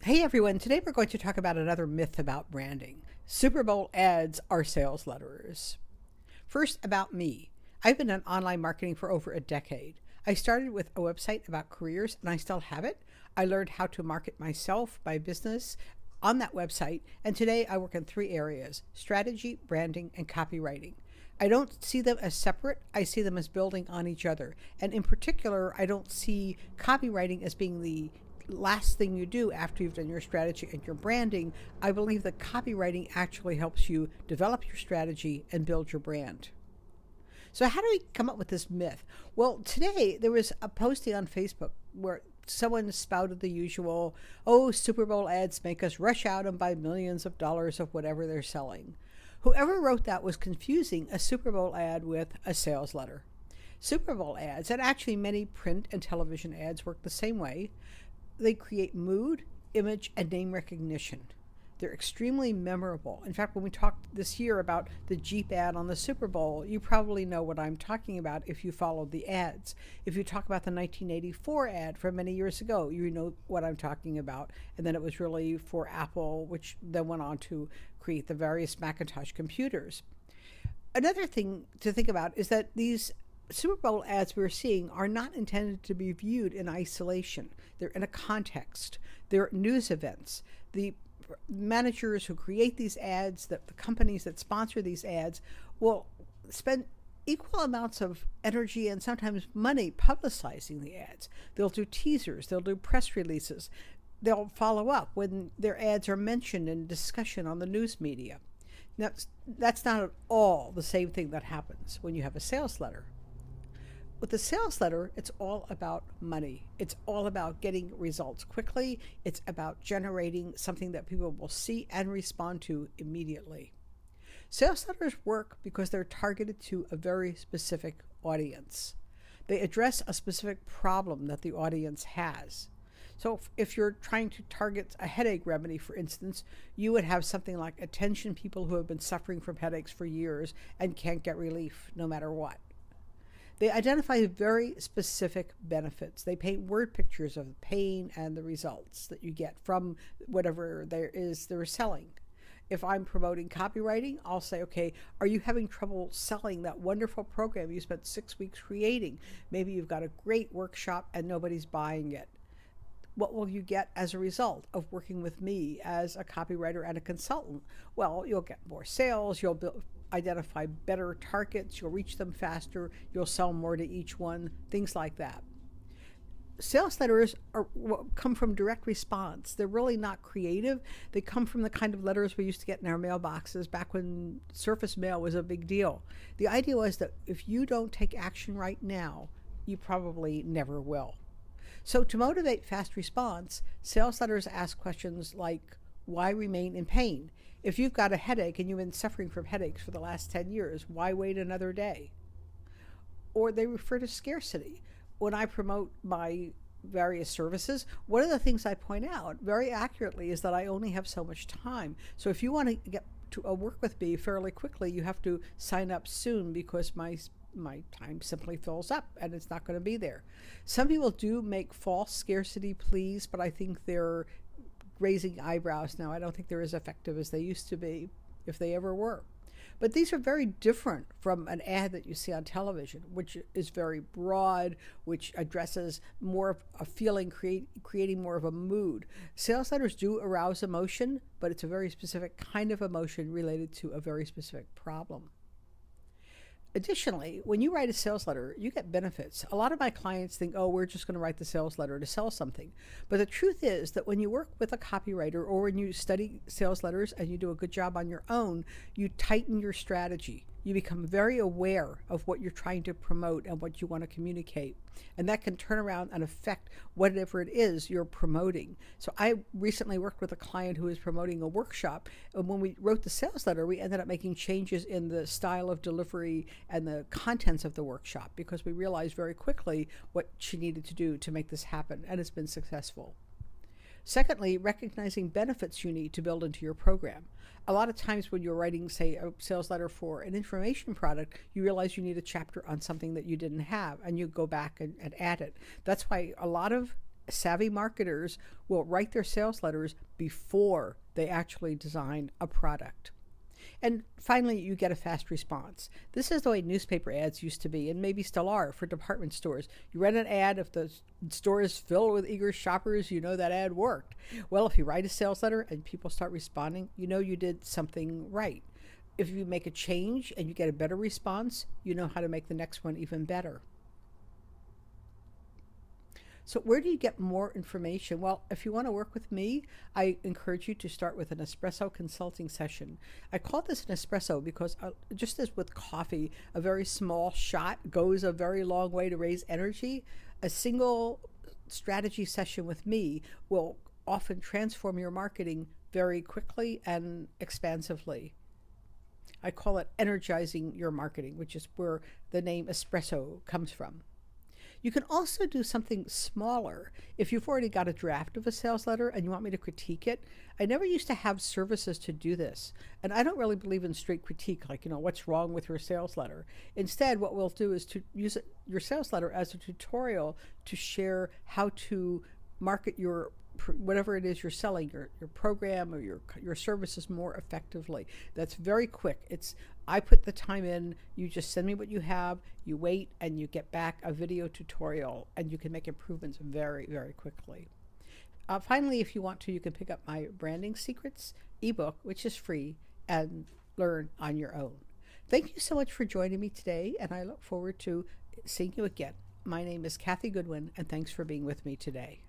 Hey everyone, today we're going to talk about another myth about branding. Super Bowl ads are sales letters. First, about me. I've been in online marketing for over a decade. I started with a website about careers and I still have it. I learned how to market myself, my business, on that website, and today I work in three areas: strategy, branding, and copywriting. I don't see them as separate, I see them as building on each other. And in particular, I don't see copywriting as being the last thing you do after you've done your strategy and your branding. I believe that copywriting actually helps you develop your strategy and build your brand. So, how do we come up with this myth? Well, today there was a posting on Facebook where someone spouted the usual, oh, Super Bowl ads make us rush out and buy millions of dollars of whatever they're selling. Whoever wrote that was confusing a Super Bowl ad with a sales letter. Super Bowl ads, and actually many print and television ads, work the same way. They create mood, image, and name recognition. They're extremely memorable. In fact, when we talked this year about the Jeep ad on the Super Bowl, you probably know what I'm talking about if you followed the ads. If you talk about the 1984 ad from many years ago, you know what I'm talking about. And then it was really for Apple, which then went on to create the various Macintosh computers. Another thing to think about is that these Super Bowl ads we're seeing are not intended to be viewed in isolation. They're in a context. They're news events. The managers who create these ads, the companies that sponsor these ads, will spend equal amounts of energy and sometimes money publicizing the ads. They'll do teasers, they'll do press releases, they'll follow up when their ads are mentioned in discussion on the news media. Now, that's not at all the same thing that happens when you have a sales letter. With the sales letter, it's all about money. It's all about getting results quickly. It's about generating something that people will see and respond to immediately. Sales letters work because they're targeted to a very specific audience. They address a specific problem that the audience has. So if you're trying to target a headache remedy, for instance, you would have something like attention people who have been suffering from headaches for years and can't get relief no matter what. They identify very specific benefits. They paint word pictures of the pain and the results that you get from whatever there is they're selling. If I'm promoting copywriting, I'll say, okay, are you having trouble selling that wonderful program you spent 6 weeks creating? Maybe you've got a great workshop and nobody's buying it. What will you get as a result of working with me as a copywriter and a consultant? Well, you'll get more sales, identify better targets, you'll reach them faster, you'll sell more to each one, things like that. Sales letters come from direct response. They're really not creative. They come from the kind of letters we used to get in our mailboxes back when surface mail was a big deal. The idea was that if you don't take action right now, you probably never will. So to motivate fast response, sales letters ask questions like, why remain in pain? If you've got a headache and you've been suffering from headaches for the last 10 years, why wait another day? Or they refer to scarcity. When I promote my various services, one of the things I point out very accurately is that I only have so much time. So if you want to get to work with me fairly quickly, you have to sign up soon because my time simply fills up and it's not going to be there. Some people do make false scarcity pleas, but I think they're raising eyebrows now. I don't think they're as effective as they used to be, if they ever were. But these are very different from an ad that you see on television, which is very broad, which addresses more of a feeling, creating more of a mood. Sales letters do arouse emotion, but it's a very specific kind of emotion related to a very specific problem. Additionally, when you write a sales letter, you get benefits. A lot of my clients think, oh, we're just going to write the sales letter to sell something. But the truth is that when you work with a copywriter or when you study sales letters and you do a good job on your own, you tighten your strategy. You become very aware of what you're trying to promote and what you want to communicate. And that can turn around and affect whatever it is you're promoting. So I recently worked with a client who was promoting a workshop. And when we wrote the sales letter, we ended up making changes in the style of delivery and the contents of the workshop because we realized very quickly what she needed to do to make this happen. And it's been successful. Secondly, recognizing benefits you need to build into your program. A lot of times when you're writing, say, a sales letter for an information product, you realize you need a chapter on something that you didn't have, and you go back and add it. That's why a lot of savvy marketers will write their sales letters before they actually design a product. And finally, you get a fast response. This is the way newspaper ads used to be, and maybe still are, for department stores. You run an ad, if the store is filled with eager shoppers, you know that ad worked. Well, if you write a sales letter and people start responding, you know you did something right. If you make a change and you get a better response, you know how to make the next one even better. So where do you get more information? Well, if you want to work with me, I encourage you to start with an espresso consulting session. I call this an espresso because just as with coffee, a very small shot goes a very long way to raise energy. A single strategy session with me will often transform your marketing very quickly and expansively. I call it energizing your marketing, which is where the name espresso comes from. You can also do something smaller. If you've already got a draft of a sales letter and you want me to critique it, I never used to have services to do this. And I don't really believe in straight critique, like, what's wrong with your sales letter. Instead, what we'll do is to use your sales letter as a tutorial to share how to market your whatever it is you're selling, your program or your services more effectively. That's very quick. I put the time in, you just send me what you have, you wait, and you get back a video tutorial, and you can make improvements very, very quickly. Finally, if you want to, you can pick up my Branding Secrets ebook, which is free, and learn on your own. Thank you so much for joining me today, and I look forward to seeing you again. My name is Kathy Goodwin, and thanks for being with me today.